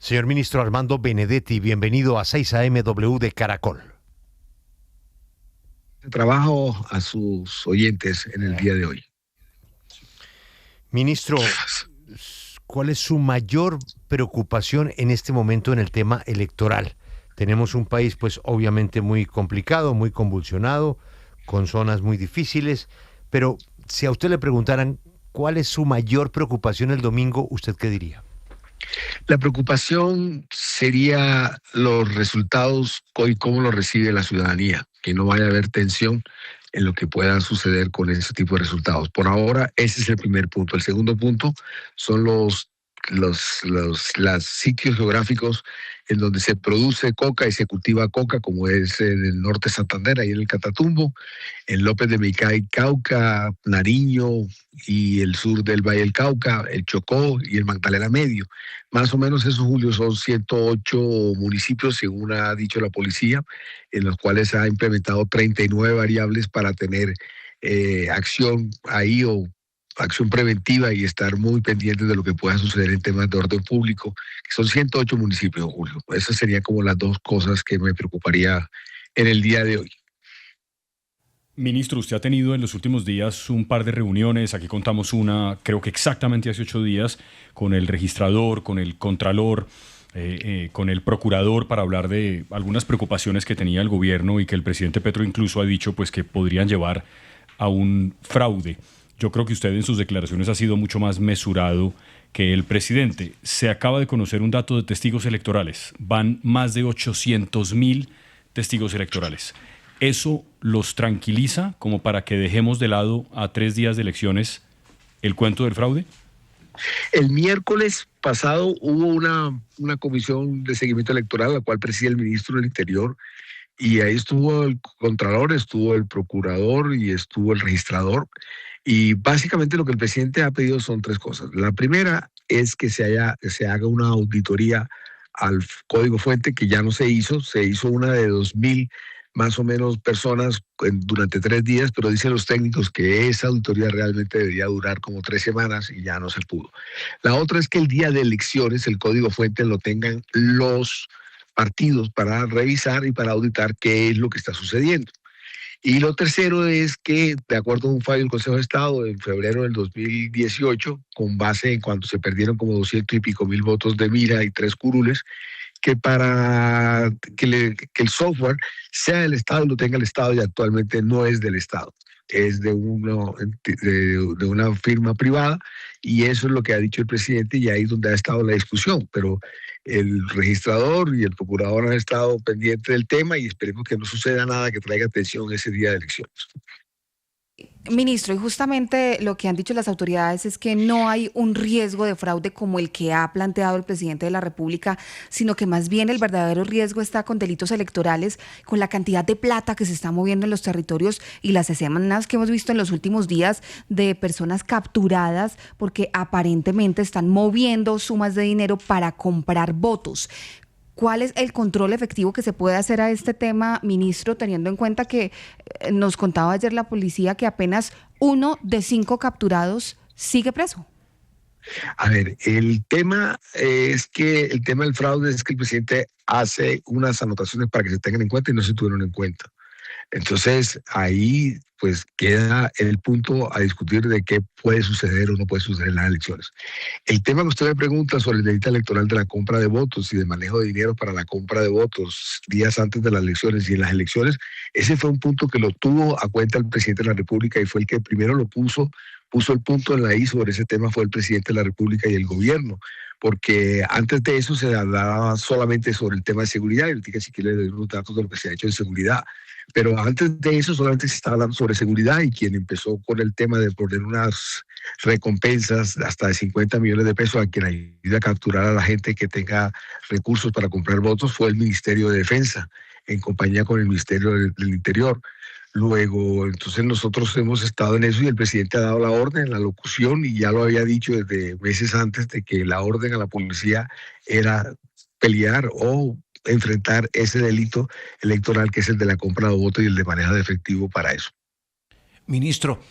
Señor ministro Armando Benedetti, bienvenido a 6 AM de Caracol. Trabajo a sus oyentes en el día de hoy. Ministro, ¿cuál es su mayor preocupación en este momento en el tema electoral? Tenemos un país pues obviamente muy complicado, muy convulsionado, con zonas muy difíciles, pero si a usted le preguntaran cuál es su mayor preocupación el domingo, ¿usted qué diría? La preocupación sería los resultados y cómo lo recibe la ciudadanía, que no vaya a haber tensión en lo que pueda suceder con ese tipo de resultados. Por ahora, ese es el primer punto. El segundo punto son los sitios geográficos en donde se produce coca y se cultiva coca, como es en el norte de Santander, ahí en el Catatumbo, en López de Micay, Cauca, Nariño y el sur del Valle del Cauca, el Chocó y el Magdalena Medio. Más o menos eso, Julio, son 108 municipios, según ha dicho la policía, en los cuales ha implementado 39 variables para tener acción ahí o acción preventiva y estar muy pendientes de lo que pueda suceder en temas de orden público, que son 108 municipios, Julio. Esas serían como las dos cosas que me preocuparía en el día de hoy. Ministro, usted ha tenido en los últimos días un par de reuniones, aquí contamos una, creo que exactamente hace 8 días, con el registrador, con el contralor, con el procurador para hablar de algunas preocupaciones que tenía el gobierno y que el presidente Petro incluso ha dicho pues, que podrían llevar a un fraude. Yo creo que usted en sus declaraciones ha sido mucho más mesurado que el presidente. Se acaba de conocer un dato de testigos electorales. Van más de 800,000 testigos electorales. ¿Eso los tranquiliza como para que dejemos de lado a 3 días de elecciones el cuento del fraude? El miércoles pasado hubo una comisión de seguimiento electoral, la cual preside el ministro del Interior, y ahí estuvo el contralor, estuvo el procurador y estuvo el registrador. Y básicamente lo que el presidente ha pedido son 3 cosas. La primera es que se haga una auditoría al código fuente, que ya no se hizo una de 2,000 más o menos personas durante 3 días, pero dicen los técnicos que esa auditoría realmente debería durar como 3 semanas y ya no se pudo. La otra es que el día de elecciones el código fuente lo tengan los partidos para revisar y para auditar qué es lo que está sucediendo. Y lo tercero es que, de acuerdo a un fallo del Consejo de Estado en febrero del 2018, con base en cuando se perdieron como 200 y pico mil votos de Mira y 3 curules, que para que el software sea del Estado y lo tenga el Estado, y actualmente no es del Estado, es de una firma privada, y eso es lo que ha dicho el presidente, y ahí es donde ha estado la discusión. Pero el registrador y el procurador han estado pendientes del tema y esperemos que no suceda nada que traiga tensión ese día de elecciones. Ministro, y justamente lo que han dicho las autoridades es que no hay un riesgo de fraude como el que ha planteado el presidente de la República, sino que más bien el verdadero riesgo está con delitos electorales, con la cantidad de plata que se está moviendo en los territorios y las escenas que hemos visto en los últimos días de personas capturadas porque aparentemente están moviendo sumas de dinero para comprar votos. ¿Cuál es el control efectivo que se puede hacer a este tema, ministro, teniendo en cuenta que nos contaba ayer la policía que apenas 1 de 5 capturados sigue preso? A ver, el tema del fraude es que el presidente hace unas anotaciones para que se tengan en cuenta y no se tuvieron en cuenta. Entonces, ahí pues queda el punto a discutir de qué puede suceder o no puede suceder en las elecciones. El tema que usted me pregunta sobre el delito electoral de la compra de votos y de manejo de dinero para la compra de votos días antes de las elecciones y en las elecciones, ese fue un punto que lo tuvo a cuenta el presidente de la República y fue el que primero lo puso el punto en la I sobre ese tema, fue el presidente de la República y el gobierno, porque antes de eso se hablaba solamente sobre el tema de seguridad, y ahorita si quiere leer los datos de lo que se ha hecho en seguridad. Pero antes de eso solamente se estaba hablando sobre seguridad, y quien empezó con el tema de poner unas recompensas hasta de 50 millones de pesos a quien ayude a capturar a la gente que tenga recursos para comprar votos fue el Ministerio de Defensa, en compañía con el Ministerio del Interior. Luego, entonces nosotros hemos estado en eso y el presidente ha dado la orden, la locución, y ya lo había dicho desde meses antes de que la orden a la policía era pelear o enfrentar ese delito electoral que es el de la compra de votos y el de manejo de efectivo para eso. Ministro,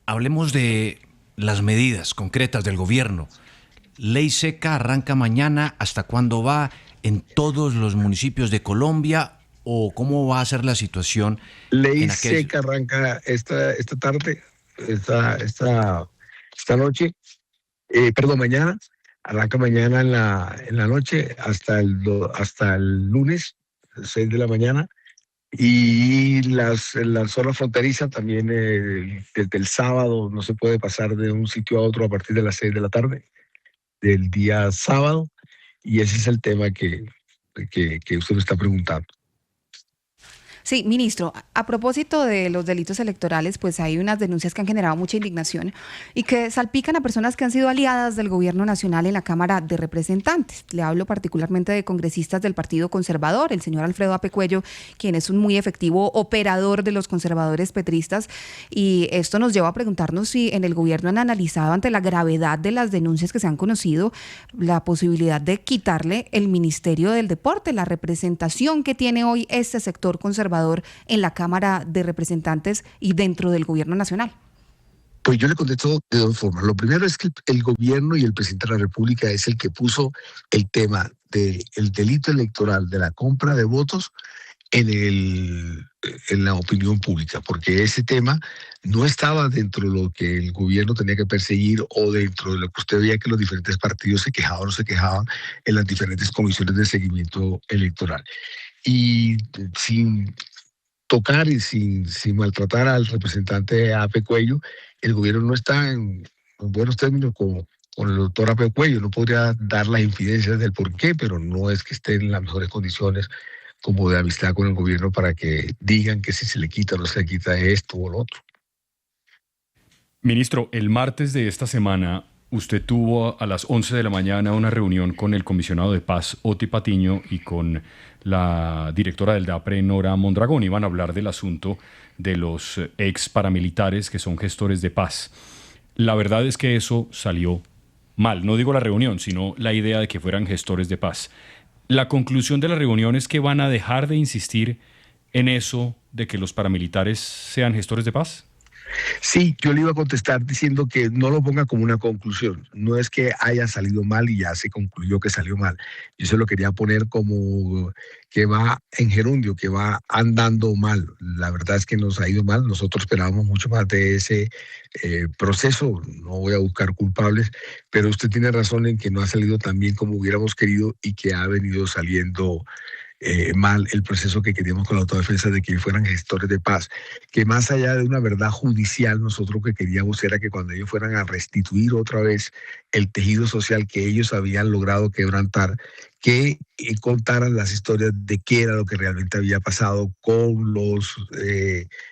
hablemos de las medidas concretas del gobierno. ley seca arranca mañana. ¿Hasta cuándo va? ¿En todos los municipios de Colombia? ¿O cómo va a ser la situación? Ley seca arranca esta tarde, esta noche, mañana. Arranca mañana en la noche hasta el lunes, 6 de la mañana. Y la zona fronteriza también desde el sábado no se puede pasar de un sitio a otro a partir de las 6 de la tarde del día sábado. Y ese es el tema que usted me está preguntando. Sí, ministro, a propósito de los delitos electorales, pues hay unas denuncias que han generado mucha indignación y que salpican a personas que han sido aliadas del gobierno nacional en la Cámara de Representantes. Le hablo particularmente de congresistas del Partido Conservador, el señor Alfredo Ape Cuello, quien es un muy efectivo operador de los conservadores petristas, y esto nos lleva a preguntarnos si en el gobierno han analizado, ante la gravedad de las denuncias que se han conocido, la posibilidad de quitarle el Ministerio del Deporte, la representación que tiene hoy este sector conservador en la Cámara de Representantes y dentro del gobierno nacional. Pues yo le contesto de dos formas. Lo primero es que el gobierno y el presidente de la República es el que puso el tema del delito electoral, de la compra de votos, en la opinión pública, porque ese tema no estaba dentro de lo que el gobierno tenía que perseguir o dentro de lo que usted veía que los diferentes partidos se quejaban o no se quejaban en las diferentes comisiones de seguimiento electoral. Y sin tocar y sin maltratar al representante Ape Cuello, el gobierno no está en buenos términos con el doctor Ape Cuello. No podría dar las infidencias del por qué, pero no es que esté en las mejores condiciones como de amistad con el gobierno para que digan que si se le quita o no se le quita esto o lo otro. Ministro, el martes de esta semana usted tuvo a las 11 de la mañana una reunión con el comisionado de paz, Oti Patiño, y con la directora del DAPRE, Nora Mondragón. Iban a hablar del asunto de los ex paramilitares que son gestores de paz. La verdad es que eso salió mal. No digo la reunión, sino la idea de que fueran gestores de paz. La conclusión de la reunión es que van a dejar de insistir en eso de que los paramilitares sean gestores de paz. Sí, yo le iba a contestar diciendo que no lo ponga como una conclusión. No es que haya salido mal y ya se concluyó que salió mal. Yo se lo quería poner como que va en gerundio, que va andando mal. La verdad es que nos ha ido mal. Nosotros esperábamos mucho más de ese proceso. No voy a buscar culpables, pero usted tiene razón en que no ha salido tan bien como hubiéramos querido y que ha venido saliendo mal el proceso que queríamos con la autodefensa de que fueran gestores de paz, que más allá de una verdad judicial, nosotros lo que queríamos era que cuando ellos fueran a restituir otra vez el tejido social que ellos habían logrado quebrantar, que contaran las historias de qué era lo que realmente había pasado con los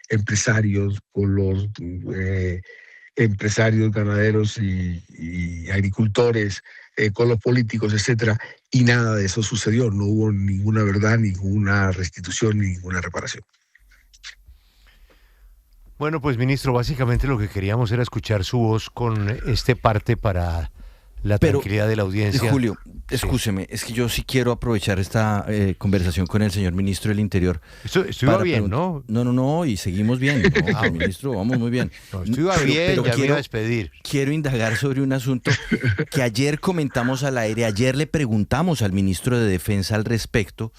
empresarios, con los empresarios ganaderos y agricultores, con los políticos, etcétera, y nada de eso sucedió. No hubo ninguna verdad, ninguna restitución, ninguna reparación. Bueno, pues ministro, básicamente lo que queríamos era escuchar su voz con este parte para la tranquilidad de la audiencia. Julio, escúcheme, es que yo sí quiero aprovechar esta conversación con el señor ministro del Interior. Esto iba bien, ¿no? No, y seguimos bien. No, ministro, vamos muy bien. No, esto iba bien, pero ya me iba a despedir. Quiero indagar sobre un asunto que ayer comentamos al aire, ayer le preguntamos al ministro de Defensa al respecto,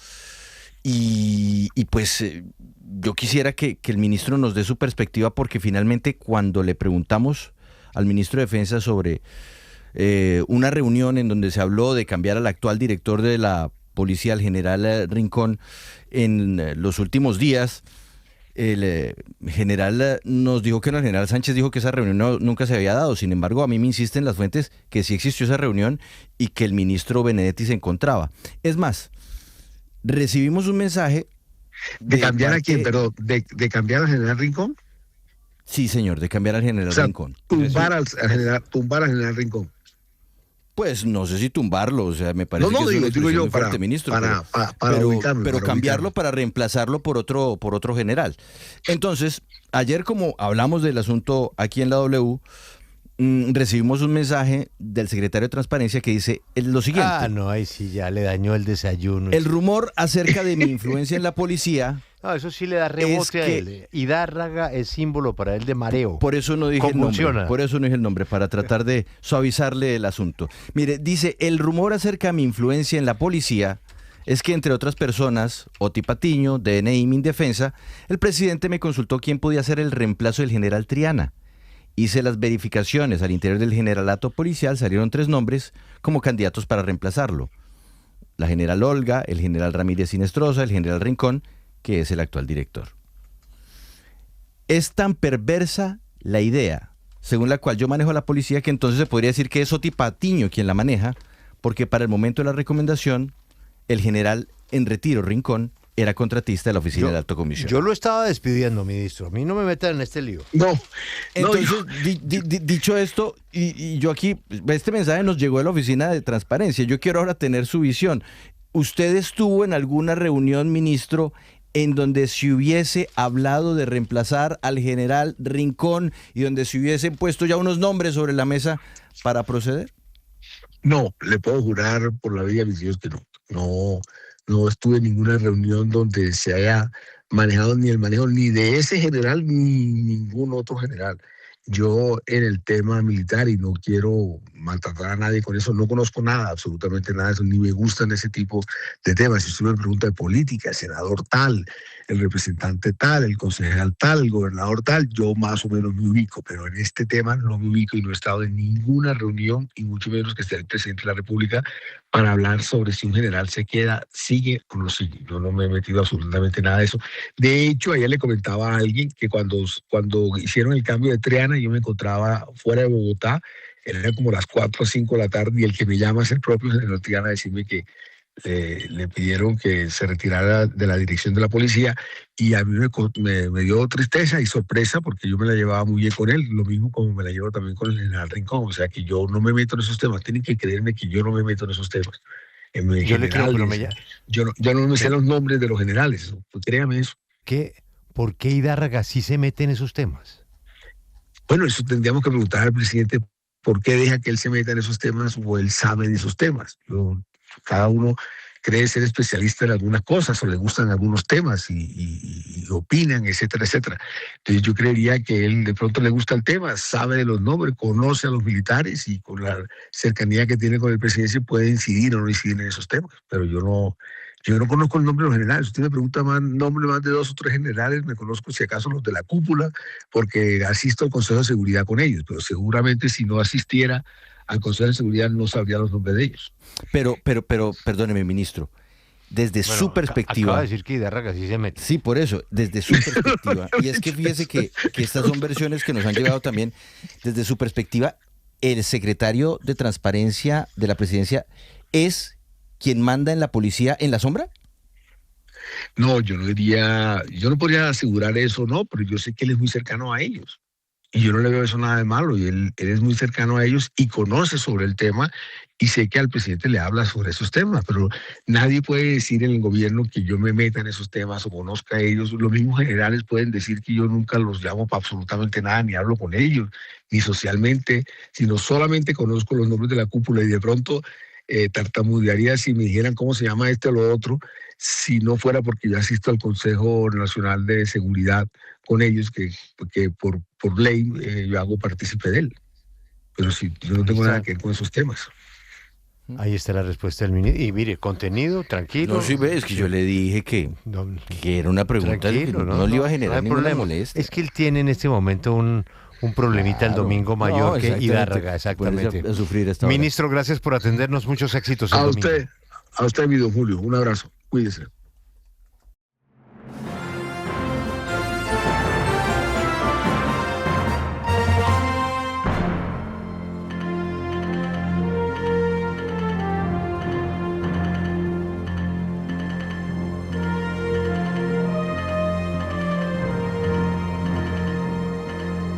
y pues yo quisiera que el ministro nos dé su perspectiva, porque finalmente cuando le preguntamos al ministro de Defensa sobre una reunión en donde se habló de cambiar al actual director de la policía, el general Rincón, en los últimos días, el general nos dijo que no, el general Sánchez dijo que esa reunión nunca se había dado. Sin embargo, a mí me insisten las fuentes que sí existió esa reunión y que el ministro Benedetti se encontraba. Es más, recibimos un mensaje ¿De cambiar a quién? Pero ¿de cambiar al general Rincón? Sí, señor, de cambiar al general Rincón. Tumbar al general Rincón. Pues no sé si tumbarlo, o sea, me parece que es una digo yo fuerte, ministro, para ubicarlo, pero cambiarlo para reemplazarlo por otro general. Entonces, ayer, como hablamos del asunto aquí en la W, recibimos un mensaje del secretario de Transparencia que dice lo siguiente. No, ahí sí ya le dañó el desayuno. El rumor acerca de mi influencia en la policía No, eso sí le da rebote a él. Hidárraga es símbolo para él de mareo. Por eso no dije el nombre. Por eso no dije el nombre, para tratar de suavizarle el asunto. Mire, dice, el rumor acerca de mi influencia en la policía es que, entre otras personas, Oti Patiño, DNI, Mindefensa, el presidente me consultó quién podía ser el reemplazo del general Triana. Hice las verificaciones al interior del generalato policial, salieron 3 nombres como candidatos para reemplazarlo. La general Olga, el general Ramírez Sinestrosa, el general Rincón, que es el actual director. Es tan perversa la idea, según la cual yo manejo a la policía, que entonces se podría decir que es Oti Patiño quien la maneja, porque para el momento de la recomendación, el general en retiro, Rincón, era contratista de la oficina del Alto Comisionado. Yo lo estaba despidiendo, ministro. A mí no me metan en este lío. No. Entonces, dicho esto, y yo aquí, este mensaje nos llegó de la Oficina de Transparencia. Yo quiero ahora tener su visión. ¿Usted estuvo en alguna reunión, ministro, en donde se hubiese hablado de reemplazar al general Rincón y donde se hubiesen puesto ya unos nombres sobre la mesa para proceder? No, le puedo jurar por la vida de mis Dios que no. No estuve en ninguna reunión donde se haya manejado ni el manejo ni de ese general ni ningún otro general. Yo en el tema militar, y no quiero maltratar a nadie con eso, no conozco nada, absolutamente nada de eso, ni me gustan ese tipo de temas. Si usted me pregunta de política, el senador tal, el representante tal, el concejal tal, el gobernador tal, yo más o menos me ubico, pero en este tema no me ubico y no he estado en ninguna reunión, y mucho menos que esté el presidente de la República, para hablar sobre si un general se queda, sigue o no sigue. Yo no me he metido absolutamente nada de eso. De hecho, ayer le comentaba a alguien que cuando hicieron el cambio de Triana, yo me encontraba fuera de Bogotá, eran como las 4 o 5 de la tarde, y el que me llama es el propio general Triana a decirme que le pidieron que se retirara de la dirección de la policía, y a mí me dio tristeza y sorpresa porque yo me la llevaba muy bien con él, lo mismo como me la llevo también con el general Rincón. O sea que yo no me meto en esos temas, tienen que creerme que yo no me meto en esos temas. Yo le creo, pero yo no me sé los nombres de los generales, pues créame eso. ¿Por qué Hidárraga sí se mete en esos temas? Bueno, eso tendríamos que preguntar al presidente por qué deja que él se meta en esos temas, o él sabe de esos temas. Cada uno cree ser especialista en algunas cosas o le gustan algunos temas y opinan, etcétera, etcétera. Entonces yo creería que él de pronto le gusta el tema, sabe de los nombres, conoce a los militares, y con la cercanía que tiene con el presidente puede incidir o no incidir en esos temas. Pero yo no conozco el nombre de los generales. Si usted me pregunta nombre más de 2 o 3 generales, me conozco si acaso los de la cúpula, porque asisto al Consejo de Seguridad con ellos, pero seguramente si no asistiera al Consejo de Seguridad no sabría los nombres de ellos. Pero, perdóneme, ministro, desde su perspectiva... Acaba de decir que Hidárraga sí se mete. Sí, por eso, desde su perspectiva, y es que fíjese que estas son versiones que nos han llegado también, desde su perspectiva, el secretario de Transparencia de la Presidencia es quien manda en la policía en la sombra. No, yo no podría asegurar eso, no, pero yo sé que él es muy cercano a ellos. Y yo no le veo eso nada de malo, y él es muy cercano a ellos y conoce sobre el tema, y sé que al presidente le habla sobre esos temas, pero nadie puede decir en el gobierno que yo me meta en esos temas o conozca a ellos. Los mismos generales pueden decir que yo nunca los llamo para absolutamente nada, ni hablo con ellos, ni socialmente, sino solamente conozco los nombres de la cúpula, y de pronto tartamudearía si me dijeran cómo se llama este o lo otro, si no fuera porque yo asisto al Consejo Nacional de Seguridad con ellos, que por ley yo hago partícipe de él. Pero sí, yo no tengo nada que ver con esos temas. Ahí está la respuesta del ministro. Y mire, contenido, tranquilo. No, sí, es que yo le dije que era una pregunta que no le iba a generar ninguna molestia. Es que él tiene en este momento un problemita el domingo mayor que Hidárraga, exactamente. A sufrir esta Ministro, gracias por atendernos. Muchos éxitos. A usted, mi don Julio. Un abrazo. Cuídese.